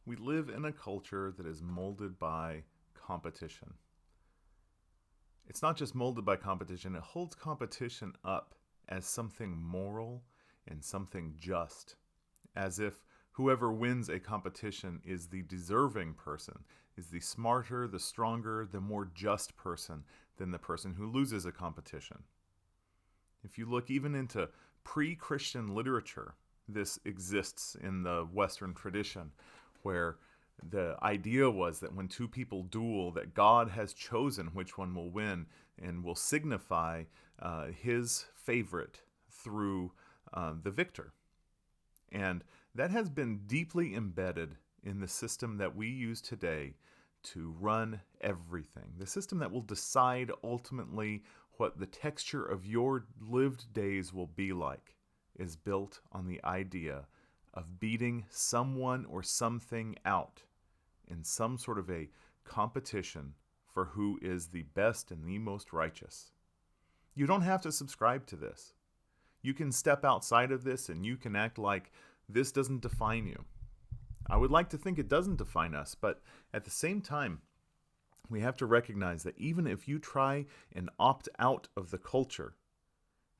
We live in a culture that is molded by competition. It's not just molded by competition, it holds competition up as something moral and something just, as if whoever wins a competition is the deserving person, is the smarter, the stronger, the more just person than the person who loses a competition. If you look even into pre-Christian literature, this exists in the Western tradition, where the idea was that when two people duel, that God has chosen which one will win and will signify his favorite through the victor. And that has been deeply embedded in the system that we use today to run everything. The system that will decide ultimately what the texture of your lived days will be like is built on the idea of beating someone or something out in some sort of a competition for who is the best and the most righteous. You don't have to subscribe to this. You can step outside of this and you can act like this doesn't define you. I would like to think it doesn't define us, but at the same time, we have to recognize that even if you try and opt out of the culture,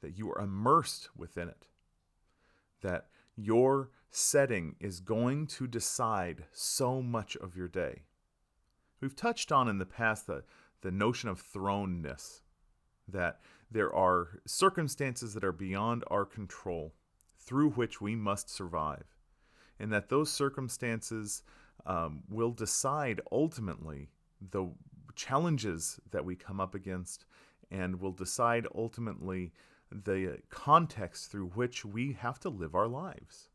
that you are immersed within it, that your setting is going to decide so much of your day. We've touched on in the past the notion of thrownness, that there are circumstances that are beyond our control through which we must survive, and that those circumstances will decide ultimately the challenges that we come up against and will decide ultimately the context through which we have to live our lives.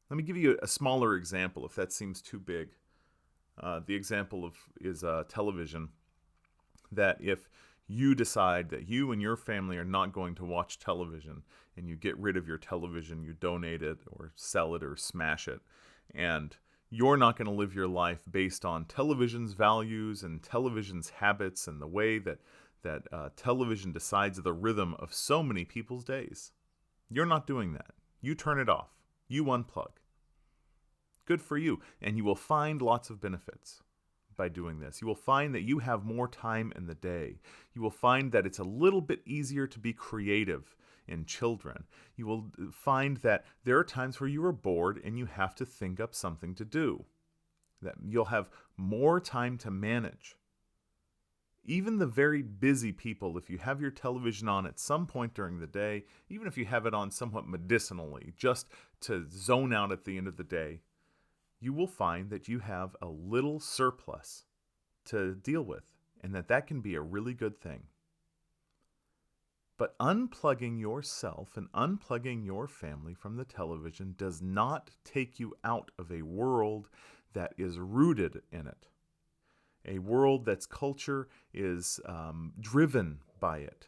Let me give you a smaller example if that seems too big. The example is television, that if you decide that you and your family are not going to watch television and you get rid of your television, you donate it or sell it or smash it, and you're not going to live your life based on television's values and television's habits and the way that television decides the rhythm of so many people's days. You're not doing that. You turn it off. You unplug. Good for you. And you will find lots of benefits by doing this. You will find that you have more time in the day. You will find that it's a little bit easier to be creative in children. You will find that there are times where you are bored and you have to think up something to do. That you'll have more time to manage. Even the very busy people, if you have your television on at some point during the day, even if you have it on somewhat medicinally, just to zone out at the end of the day, you will find that you have a little surplus to deal with, and that can be a really good thing. But unplugging yourself and unplugging your family from the television does not take you out of a world that is rooted in it. A world that's culture is driven by it.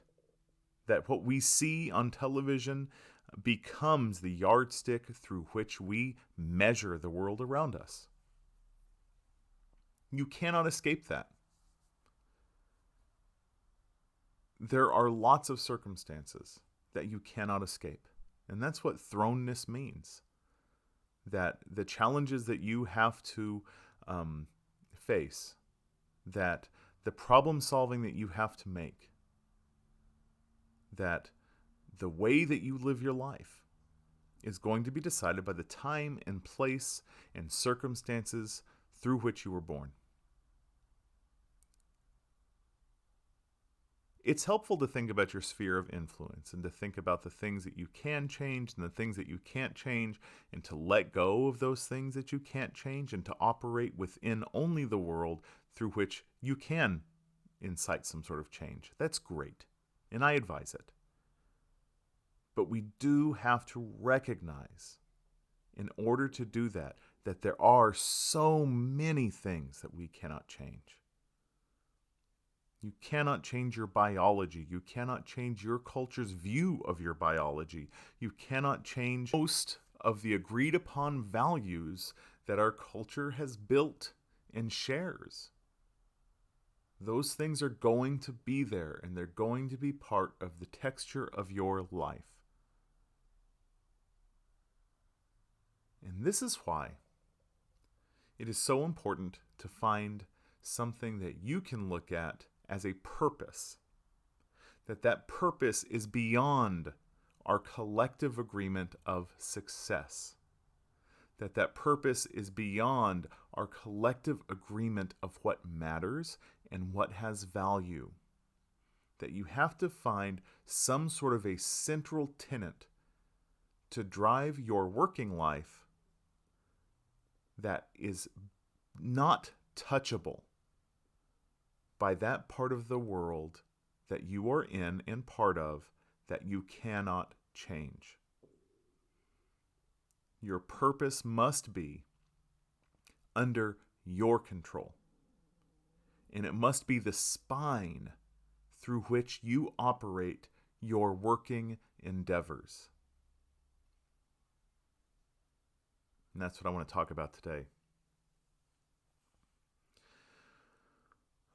That what we see on television becomes the yardstick through which we measure the world around us. You cannot escape that. There are lots of circumstances that you cannot escape. And that's what thrownness means. That the challenges that you have to face, that the problem solving that you have to make, that the way that you live your life is going to be decided by the time and place and circumstances through which you were born. It's helpful to think about your sphere of influence and to think about the things that you can change and the things that you can't change, and to let go of those things that you can't change and to operate within only the world through which you can incite some sort of change. That's great, and I advise it. But we do have to recognize, in order to do that, that there are so many things that we cannot change. You cannot change your biology. You cannot change your culture's view of your biology. You cannot change most of the agreed upon values that our culture has built and shares. Those things are going to be there, and they're going to be part of the texture of your life. And this is why It is so important to find something that you can look at as a purpose, that purpose is beyond our collective agreement of success, that purpose is beyond our collective agreement of what matters and what has value, that you have to find some sort of a central tenet to drive your working life that is not touchable by that part of the world that you are in and part of that you cannot change. Your purpose must be under your control, and it must be the spine through which you operate your working endeavors. And that's what I want to talk about today.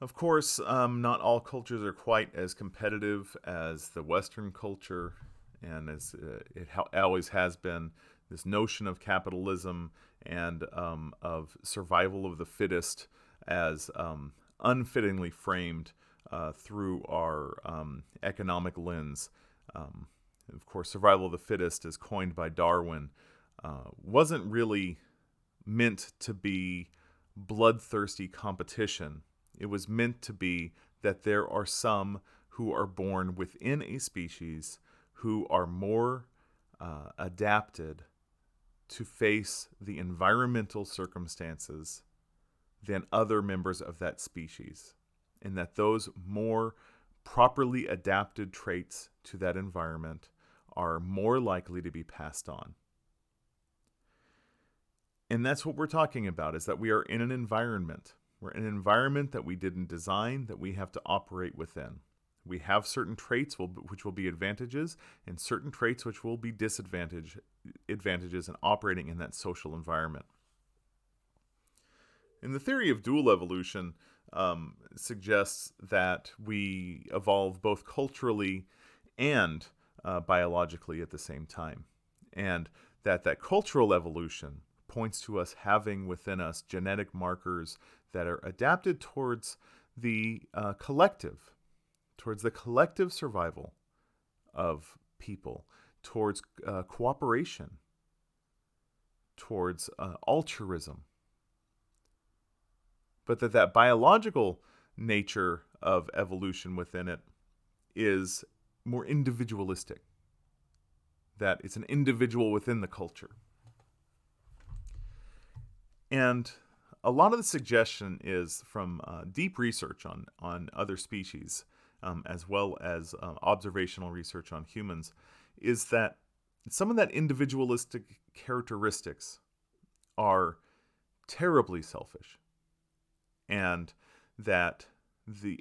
Of course, not all cultures are quite as competitive as the Western culture, and as it always has been. This notion of capitalism and of survival of the fittest as unfittingly framed through our economic lens. Of course, survival of the fittest, as coined by Darwin, wasn't really meant to be bloodthirsty competition. It was meant to be that there are some who are born within a species who are more adapted to face the environmental circumstances than other members of that species, and that those more properly adapted traits to that environment are more likely to be passed on. And that's what we're talking about, is that we are in an environment. We're in an environment that we didn't design, that we have to operate within. We have certain traits which will be advantages, and certain traits which will be advantages in operating in that social environment. And the theory of dual evolution suggests that we evolve both culturally and biologically at the same time. And that cultural evolution points to us having within us genetic markers that are adapted towards the collective survival of people, towards cooperation, towards altruism. But that biological nature of evolution within it is more individualistic, that it's an individual within the culture. And a lot of the suggestion is from deep research on other species, as well as observational research on humans, is that some of that individualistic characteristics are terribly selfish, and that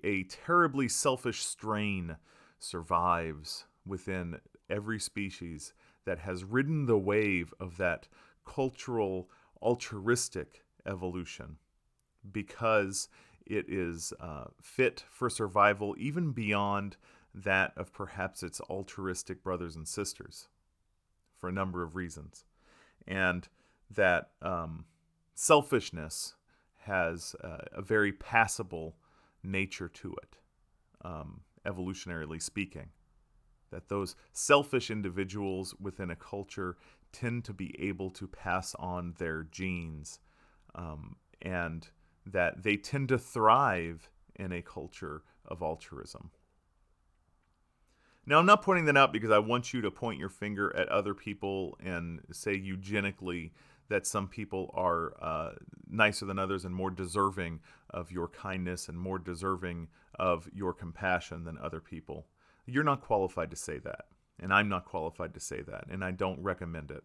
a terribly selfish strain survives within every species that has ridden the wave of that cultural altruistic evolution, because it is fit for survival even beyond that of perhaps its altruistic brothers and sisters, for a number of reasons. And that selfishness has a very passable nature to it, evolutionarily speaking. That those selfish individuals within a culture tend to be able to pass on their genes, and that they tend to thrive in a culture of altruism. Now, I'm not pointing that out because I want you to point your finger at other people and say eugenically that some people are nicer than others and more deserving of your kindness and more deserving of your compassion than other people. You're not qualified to say that, and I'm not qualified to say that, and I don't recommend it.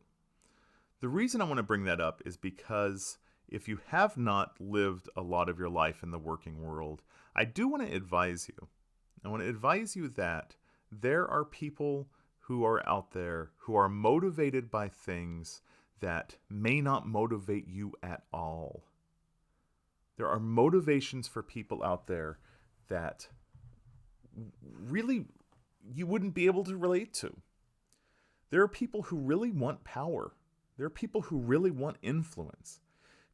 The reason I want to bring that up is because if you have not lived a lot of your life in the working world, I do want to advise you. I want to advise you that there are people who are out there who are motivated by things that may not motivate you at all. There are motivations for people out there that really you wouldn't be able to relate to. There are people who really want power. There are people who really want influence.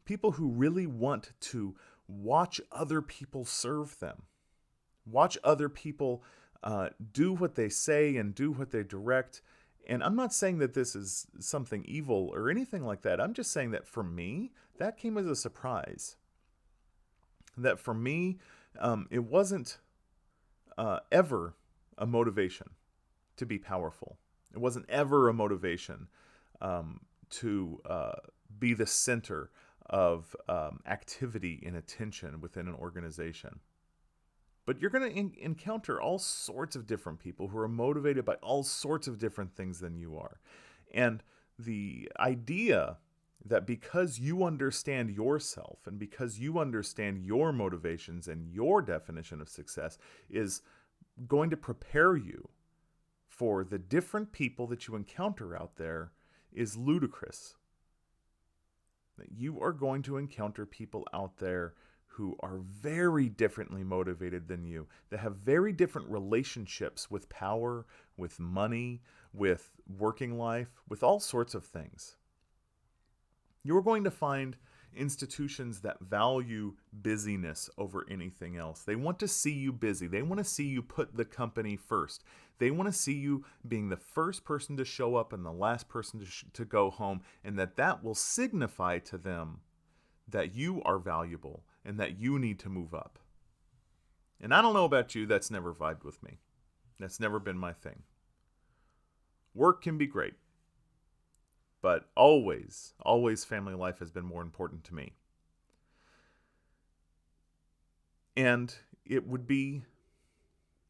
People who really want to watch other people serve them, watch other people do what they say and do what they direct. And I'm not saying that this is something evil or anything like that. I'm just saying that for me, that came as a surprise. That for me, it wasn't ever a motivation to be powerful. It wasn't ever a motivation to be the center of activity and attention within an organization. But you're going to encounter all sorts of different people who are motivated by all sorts of different things than you are. And the idea that because you understand yourself and because you understand your motivations and your definition of success is going to prepare you for the different people that you encounter out there is ludicrous. That you are going to encounter people out there who are very differently motivated than you, that have very different relationships with power, with money, with working life, with all sorts of things. You're going to find institutions that value busyness over anything else. They want to see you busy. They want to see you put the company first. They want to see you being the first person to show up and the last person to go home, and that will signify to them that you are valuable and that you need to move up. And I don't know about you, that's never vibed with me. That's never been my thing. Work can be great, but always family life has been more important to me. And it would be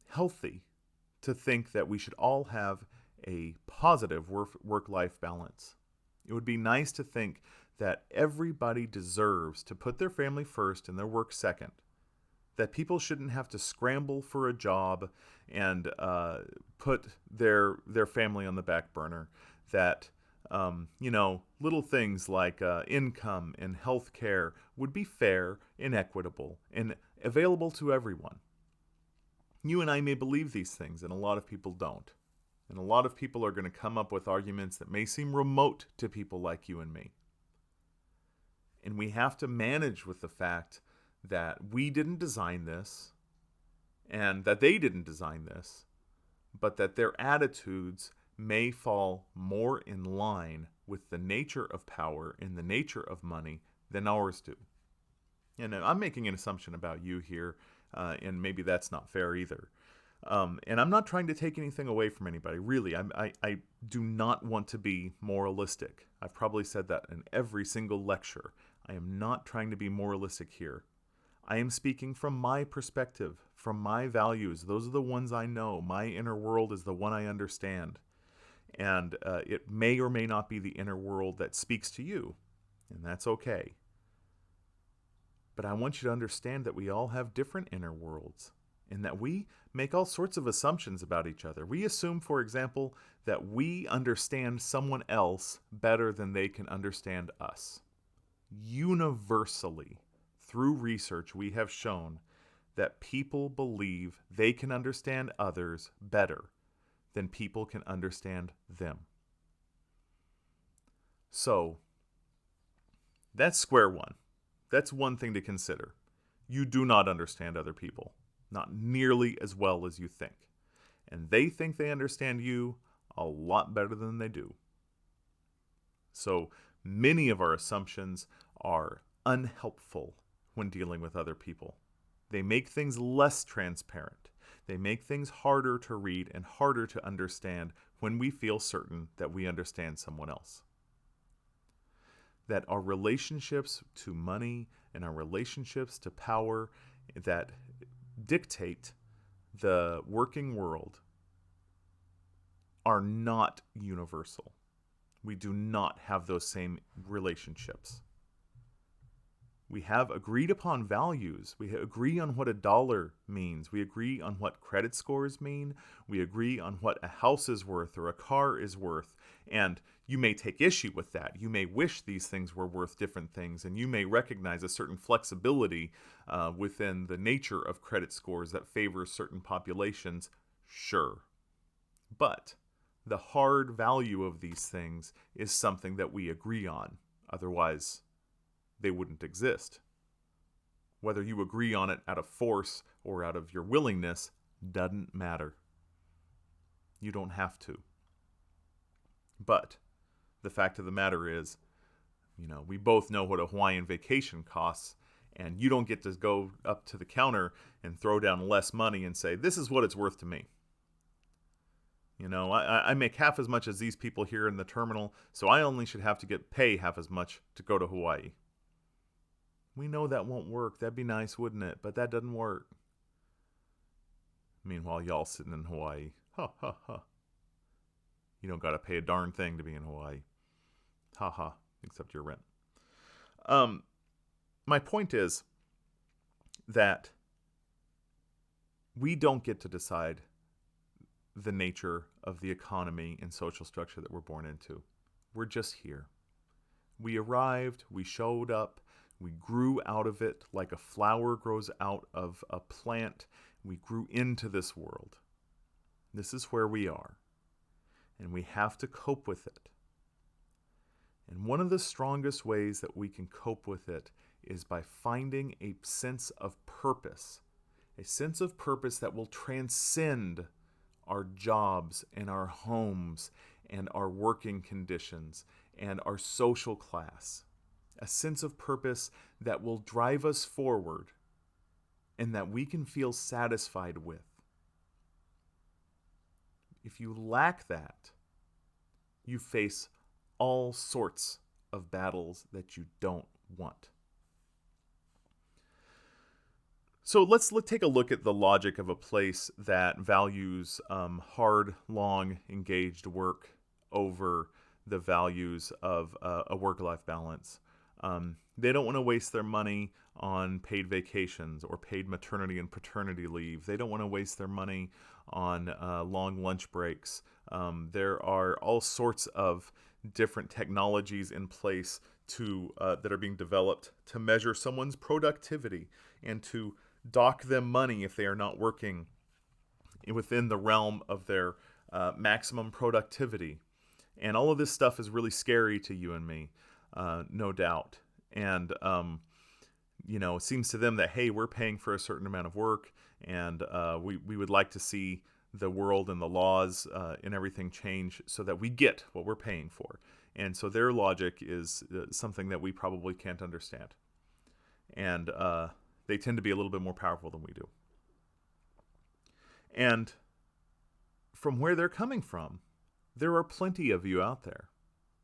healthy to think that we should all have a positive work-life balance. It would be nice to think that everybody deserves to put their family first and their work second. That people shouldn't have to scramble for a job and put their family on the back burner. That little things like income and health care would be fair and equitable and available to everyone. You and I may believe these things, and a lot of people don't. And a lot of people are going to come up with arguments that may seem remote to people like you and me. And we have to manage with the fact that we didn't design this and that they didn't design this, but that their attitudes may fall more in line with the nature of power and the nature of money than ours do. And I'm making an assumption about you here, and maybe that's not fair either. And I'm not trying to take anything away from anybody. Really, I do not want to be moralistic. I've probably said that in every single lecture. I am not trying to be moralistic here. I am speaking from my perspective, from my values. Those are the ones I know. My inner world is the one I understand. And it may or may not be the inner world that speaks to you, and that's okay. But I want you to understand that we all have different inner worlds, and that we make all sorts of assumptions about each other. We assume, for example, that we understand someone else better than they can understand us. Universally, through research, we have shown that people believe they can understand others better than people can understand them. So, that's square one. That's one thing to consider. You do not understand other people, not nearly as well as you think. And they think they understand you a lot better than they do. So, many of our assumptions are unhelpful when dealing with other people. They make things less transparent. They make things harder to read and harder to understand when we feel certain that we understand someone else. That our relationships to money and our relationships to power that dictate the working world are not universal. We do not have those same relationships. We have agreed upon values. We agree on what a dollar means. We agree on what credit scores mean. We agree on what a house is worth or a car is worth. And you may take issue with that. You may wish these things were worth different things, and you may recognize a certain flexibility within the nature of credit scores that favors certain populations. Sure. But the hard value of these things is something that we agree on. Otherwise, they wouldn't exist. Whether you agree on it out of force or out of your willingness doesn't matter. You don't have to. But the fact of the matter is, we both know what a Hawaiian vacation costs, and you don't get to go up to the counter and throw down less money and say, this is what it's worth to me. I make half as much as these people here in the terminal, so I only should have to pay half as much to go to Hawaii. We know that won't work. That'd be nice, wouldn't it? But that doesn't work. Meanwhile, y'all sitting in Hawaii. Ha, ha, ha. You don't got to pay a darn thing to be in Hawaii. Ha, ha. Except your rent. My point is that we don't get to decide the nature of the economy and social structure that we're born into. We're just here. We arrived, we showed up, we grew out of it like a flower grows out of a plant. We grew into this world. This is where we are. And we have to cope with it. And one of the strongest ways that we can cope with it is by finding a sense of purpose. A sense of purpose that will transcend our jobs and our homes and our working conditions and our social class. A sense of purpose that will drive us forward and that we can feel satisfied with. If you lack that, you face all sorts of battles that you don't want. So let's take a look at the logic of a place that values hard, long, engaged work over the values of a work-life balance. They don't want to waste their money on paid vacations or paid maternity and paternity leave. They don't want to waste their money on long lunch breaks. There are all sorts of different technologies in place that are being developed to measure someone's productivity and to dock them money if they are not working within the realm of their maximum productivity. And all of this stuff is really scary to you and me, no doubt. And, it seems to them that, hey, we're paying for a certain amount of work, and we would like to see the world and the laws and everything change so that we get what we're paying for. And so their logic is something that we probably can't understand. And they tend to be a little bit more powerful than we do. And from where they're coming from, there are plenty of you out there.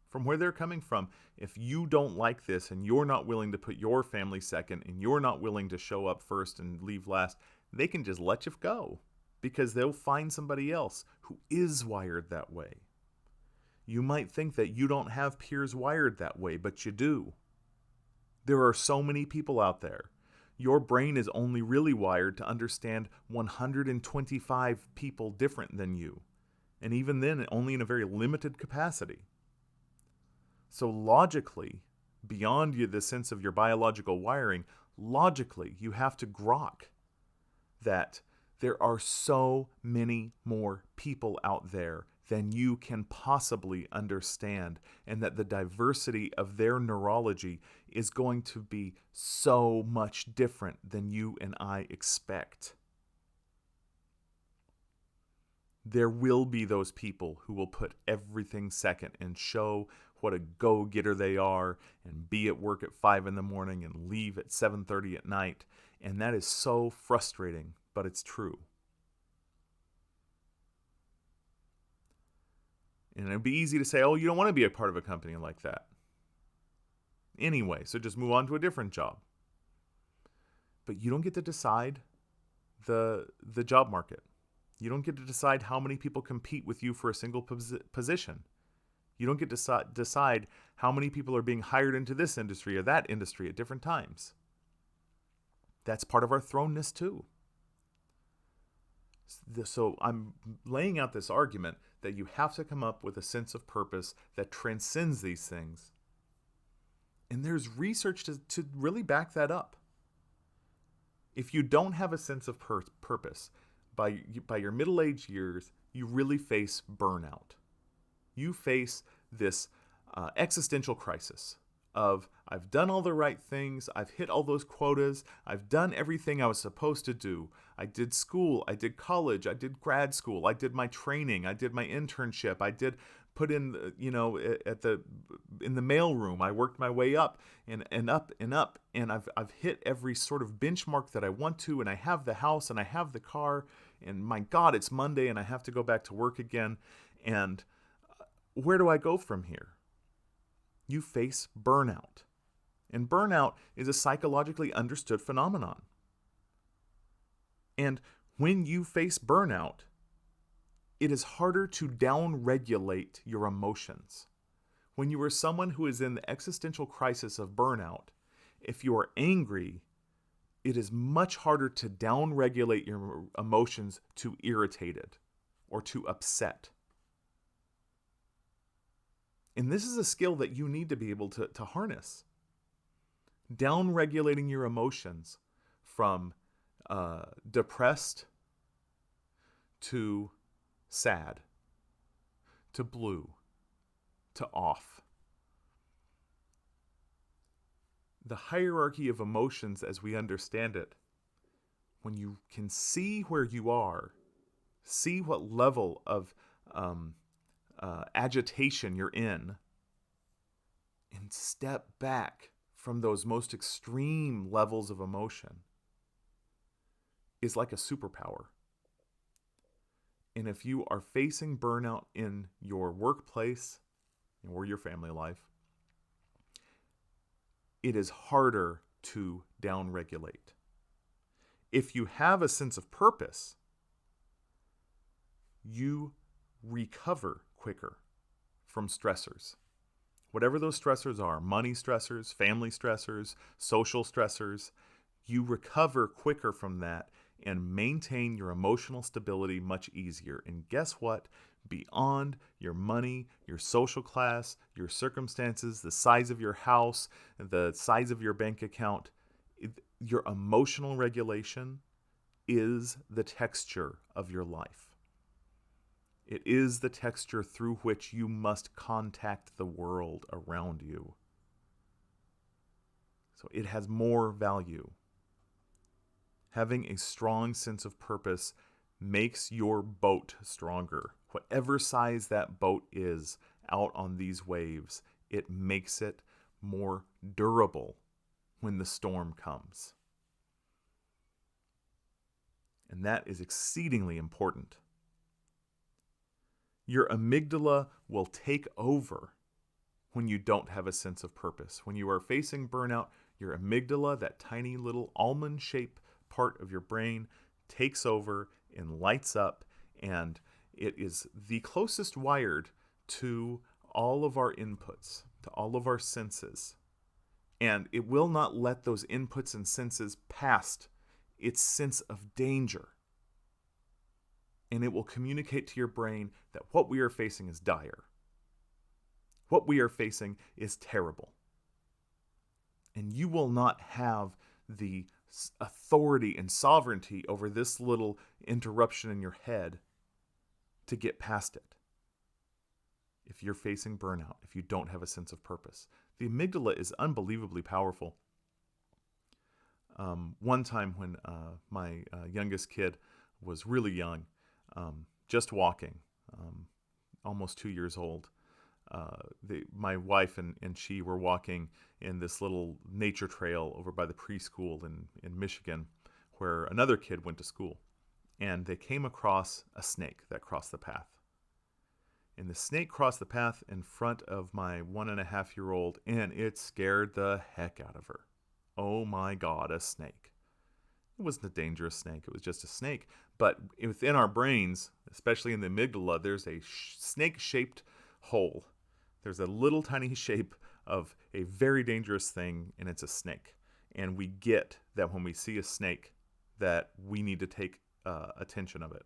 From where they're coming from, if you don't like this and you're not willing to put your family second and you're not willing to show up first and leave last, they can just let you go because they'll find somebody else who is wired that way. You might think that you don't have peers wired that way, but you do. There are so many people out there. Your brain is only really wired to understand 125 people different than you. And even then, only in a very limited capacity. So logically, beyond the sense of your biological wiring, logically, you have to grok that there are so many more people out there than you can possibly understand, and that the diversity of their neurology is going to be so much different than you and I expect. There will be those people who will put everything second and show what a go-getter they are and be at work at 5 in the morning and leave at 7:30 at night. And that is so frustrating, but it's true. And it'd be easy to say, oh, you don't want to be a part of a company like that. Anyway, so just move on to a different job. But you don't get to decide the job market. You don't get to decide how many people compete with you for a single position. You don't get to decide how many people are being hired into this industry or that industry at different times. That's part of our thrownness too. So I'm laying out this argument that you have to come up with a sense of purpose that transcends these things. And there's research to really back that up. If you don't have a sense of purpose, by your middle-aged years, you really face burnout. You face this existential crisis of, I've done all the right things. I've hit all those quotas. I've done everything I was supposed to do. I did school. I did college. I did grad school. I did my training. I did my internship. I did put in, in the mailroom. I worked my way up and up and up. And I've hit every sort of benchmark that I want to. And I have the house and I have the car. And my God, it's Monday and I have to go back to work again. And where do I go from here? You face burnout. And burnout is a psychologically understood phenomenon. And when you face burnout, it is harder to down-regulate your emotions. When you are someone who is in the existential crisis of burnout, if you are angry, it is much harder to down-regulate your emotions to irritated or to upset. And this is a skill that you need to be able to harness. Down-regulating your emotions from depressed to sad to blue to off. The hierarchy of emotions as we understand it, when you can see where you are, see what level of agitation you're in, and step back from those most extreme levels of emotion, is like a superpower. And if you are facing burnout in your workplace or your family life, it is harder to downregulate. If you have a sense of purpose, you recover quicker from stressors. Whatever those stressors are, money stressors, family stressors, social stressors, you recover quicker from that and maintain your emotional stability much easier. And guess what? Beyond your money, your social class, your circumstances, the size of your house, the size of your bank account, your emotional regulation is the texture of your life. It is the texture through which you must contact the world around you. So it has more value. Having a strong sense of purpose makes your boat stronger. Whatever size that boat is out on these waves, it makes it more durable when the storm comes. And that is exceedingly important. Your amygdala will take over when you don't have a sense of purpose. When you are facing burnout, your amygdala, that tiny little almond-shaped part of your brain, takes over and lights up, and it is the closest wired to all of our inputs, to all of our senses. And it will not let those inputs and senses past its sense of danger. And it will communicate to your brain that what we are facing is dire. What we are facing is terrible. And you will not have the authority and sovereignty over this little interruption in your head to get past it. If you're facing burnout, if you don't have a sense of purpose, the amygdala is unbelievably powerful. One time when my youngest kid was really young, just walking, almost 2 years old, my wife and she were walking in this little nature trail over by the preschool in Michigan, where another kid went to school. And they came across a snake that crossed the path. And the snake crossed the path in front of my 1.5-year-old, and it scared the heck out of her. Oh my God, a snake. It wasn't a dangerous snake, it was just a snake. But within our brains, especially in the amygdala, there's a snake-shaped hole. There's a little tiny shape of a very dangerous thing, and it's a snake. And we get that when we see a snake, that we need to take attention of it.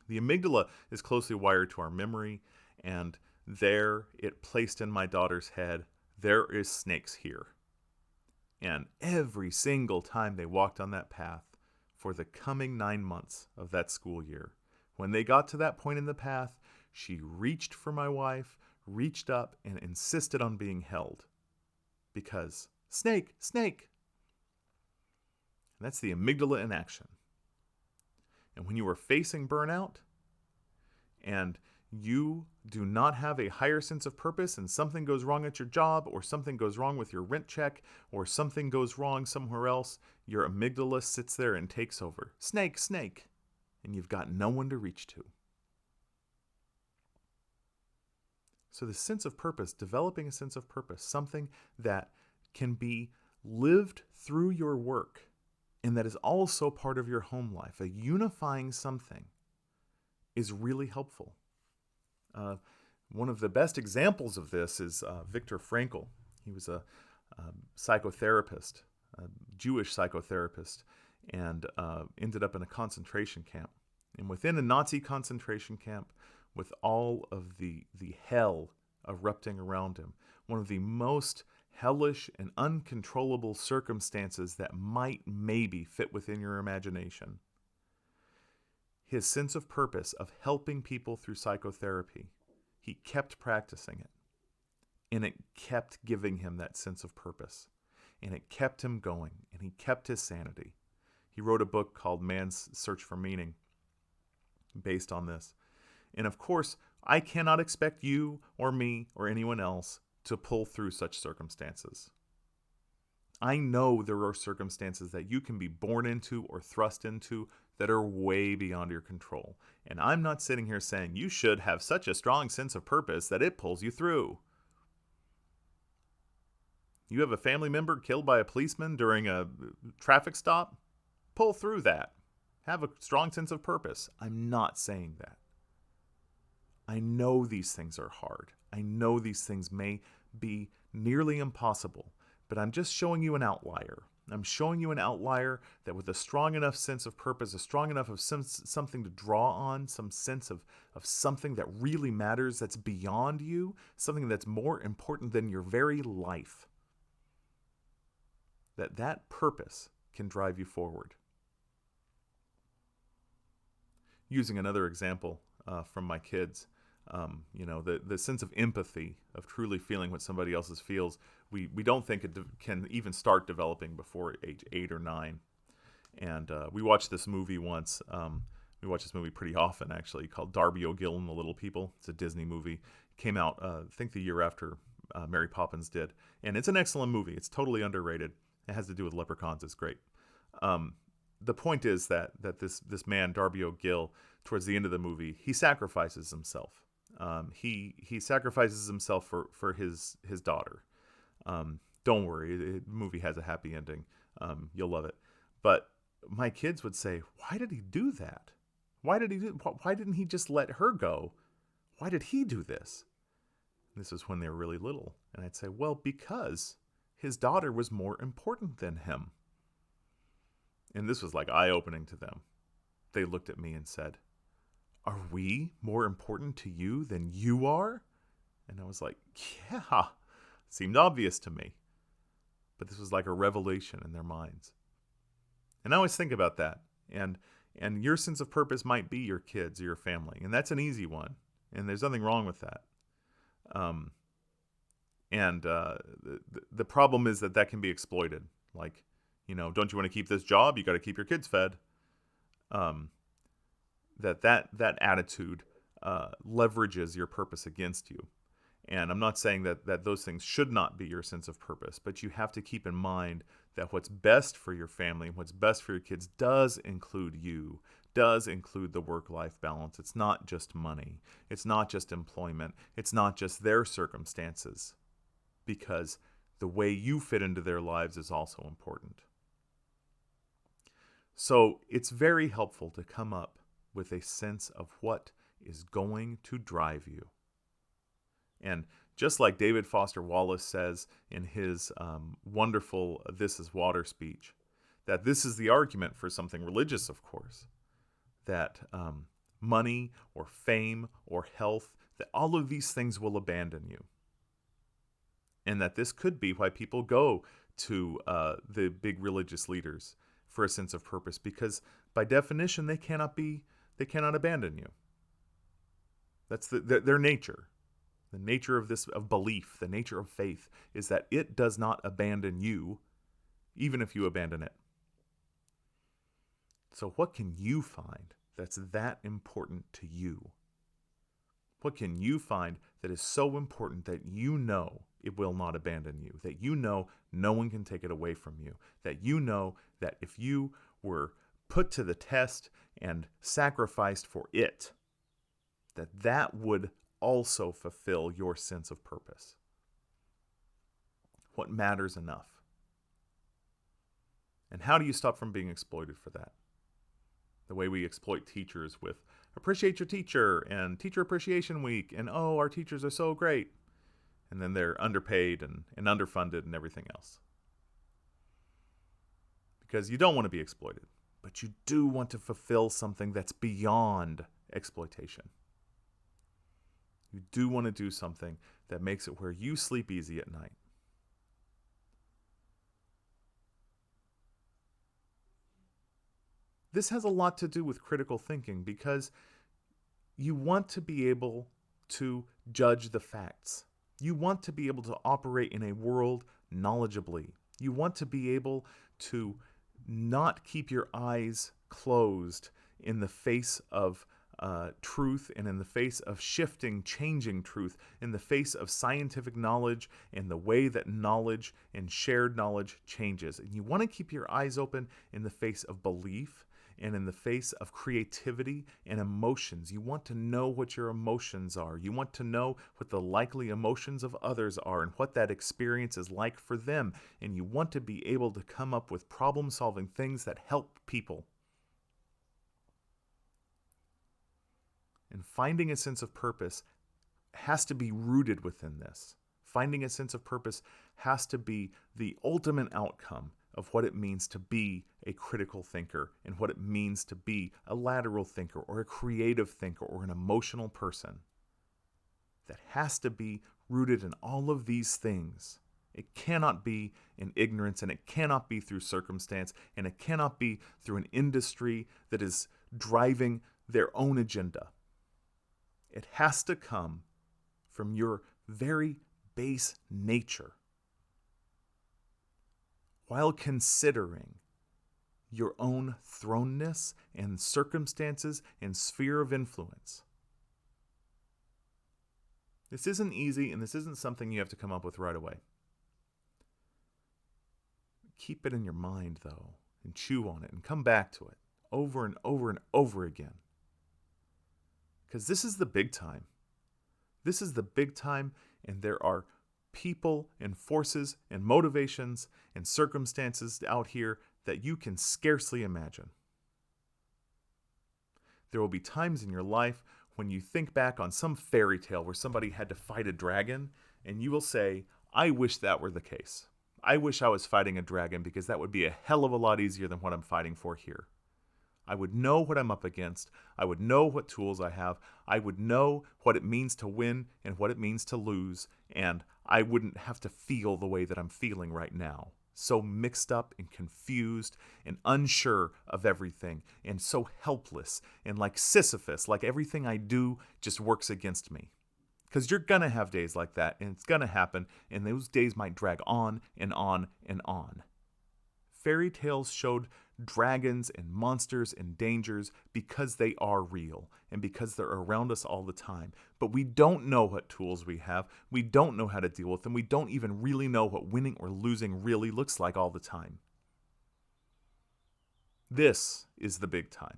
The amygdala is closely wired to our memory, and there it placed in my daughter's head, there is snakes here. And every single time they walked on that path for the coming 9 months of that school year, when they got to that point in the path, she reached for my wife, reached up, and insisted on being held. because snake, snake. And that's the amygdala in action. And when you are facing burnout and you do not have a higher sense of purpose and something goes wrong at your job or something goes wrong with your rent check or something goes wrong somewhere else, your amygdala sits there and takes over. Snake, snake. And you've got no one to reach to. So the sense of purpose, developing a sense of purpose, something that can be lived through your work and that is also part of your home life, a unifying something, is really helpful. One of the best examples of this is Viktor Frankl. He was a psychotherapist, a Jewish psychotherapist, and ended up in a concentration camp. And within a Nazi concentration camp, with all of the hell erupting around him, one of the most hellish and uncontrollable circumstances that might maybe fit within your imagination, his sense of purpose of helping people through psychotherapy, he kept practicing it. And it kept giving him that sense of purpose. And it kept him going. And he kept his sanity. He wrote a book called Man's Search for Meaning based on this. And of course, I cannot expect you or me or anyone else to pull through such circumstances. I know there are circumstances that you can be born into or thrust into that are way beyond your control. And I'm not sitting here saying you should have such a strong sense of purpose that it pulls you through. You have a family member killed by a policeman during a traffic stop? Pull through that. Have a strong sense of purpose. I'm not saying that. I know these things are hard. I know these things may be nearly impossible, but I'm just showing you an outlier. I'm showing you an outlier that with a strong enough sense of purpose, a strong enough of something to draw on, some sense of something that really matters, that's beyond you, something that's more important than your very life, that purpose can drive you forward. Using another example from my kids, the sense of empathy, of truly feeling what somebody else feels, we don't think it can even start developing before age 8 or 9. And we watched this movie once. We watch this movie pretty often, actually, called Darby O'Gill and the Little People. It's a Disney movie. It came out, I think, the year after Mary Poppins did. And it's an excellent movie. It's totally underrated. It has to do with leprechauns. It's great. The point is that this man, Darby O'Gill, towards the end of the movie, he sacrifices himself. He sacrifices himself for his daughter. Don't worry, the movie has a happy ending. You'll love it. But my kids would say, "Why did he do that? Why didn't he just let her go? Why did he do this?" This is when they were really little, and I'd say, "Well, because his daughter was more important than him." And this was like eye-opening to them. They looked at me and said, "Are we more important to you than you are?" And I was like, "Yeah." Seemed obvious to me. But this was like a revelation in their minds. And I always think about that. And your sense of purpose might be your kids or your family. And that's an easy one. And there's nothing wrong with that. The problem is that can be exploited. Like, don't you want to keep this job? You got to keep your kids fed. That attitude leverages your purpose against you. And I'm not saying that those things should not be your sense of purpose, but you have to keep in mind that what's best for your family, what's best for your kids does include you, does include the work-life balance. It's not just money. It's not just employment. It's not just their circumstances, because the way you fit into their lives is also important. So it's very helpful to come up with a sense of what is going to drive you. And just like David Foster Wallace says in his wonderful This is Water speech, that this is the argument for something religious, of course, that money or fame or health, that all of these things will abandon you. And that this could be why people go to the big religious leaders for a sense of purpose, because by definition they cannot abandon you. That's their nature. The nature of belief, the nature of faith, is that it does not abandon you, even if you abandon it. So what can you find that's that important to you? What can you find that is so important that you know it will not abandon you, that you know no one can take it away from you, that you know that if you were put to the test and sacrificed for it, that would also fulfill your sense of purpose? What matters enough? And how do you stop from being exploited for that? The way we exploit teachers with appreciate your teacher and teacher appreciation week and oh, our teachers are so great. And then they're underpaid and underfunded and everything else. Because you don't want to be exploited, but you do want to fulfill something that's beyond exploitation. You do want to do something that makes it where you sleep easy at night. This has a lot to do with critical thinking because you want to be able to judge the facts. You want to be able to operate in a world knowledgeably. You want to be able to not keep your eyes closed in the face of truth and in the face of shifting, changing truth, in the face of scientific knowledge and the way that knowledge and shared knowledge changes. And you want to keep your eyes open in the face of belief and in the face of creativity and emotions. You want to know what your emotions are. You want to know what the likely emotions of others are and what that experience is like for them. And you want to be able to come up with problem-solving things that help people. And finding a sense of purpose has to be rooted within this. Finding a sense of purpose has to be the ultimate outcome of what it means to be a critical thinker and what it means to be a lateral thinker or a creative thinker or an emotional person. That has to be rooted in all of these things. It cannot be in ignorance, and it cannot be through circumstance, and it cannot be through an industry that is driving their own agenda. It has to come from your very base nature, while considering your own thrownness and circumstances and sphere of influence. This isn't easy, and this isn't something you have to come up with right away. Keep it in your mind, though, and chew on it, and come back to it over and over and over again. Because this is the big time. This is the big time, and there are people and forces and motivations and circumstances out here that you can scarcely imagine. There will be times in your life when you think back on some fairy tale where somebody had to fight a dragon, and you will say, I wish that were the case. I wish I was fighting a dragon because that would be a hell of a lot easier than what I'm fighting for here. I would know what I'm up against. I would know what tools I have. I would know what it means to win and what it means to lose. And I wouldn't have to feel the way that I'm feeling right now. So mixed up and confused and unsure of everything. And so helpless. And like Sisyphus, like everything I do just works against me. Because you're going to have days like that. And it's going to happen. And those days might drag on and on and on. Fairy tales showed dragons and monsters and dangers because they are real and because they're around us all the time. But we don't know what tools we have. We don't know how to deal with them. We don't even really know what winning or losing really looks like all the time. This is the big time.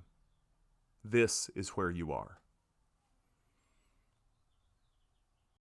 This is where you are.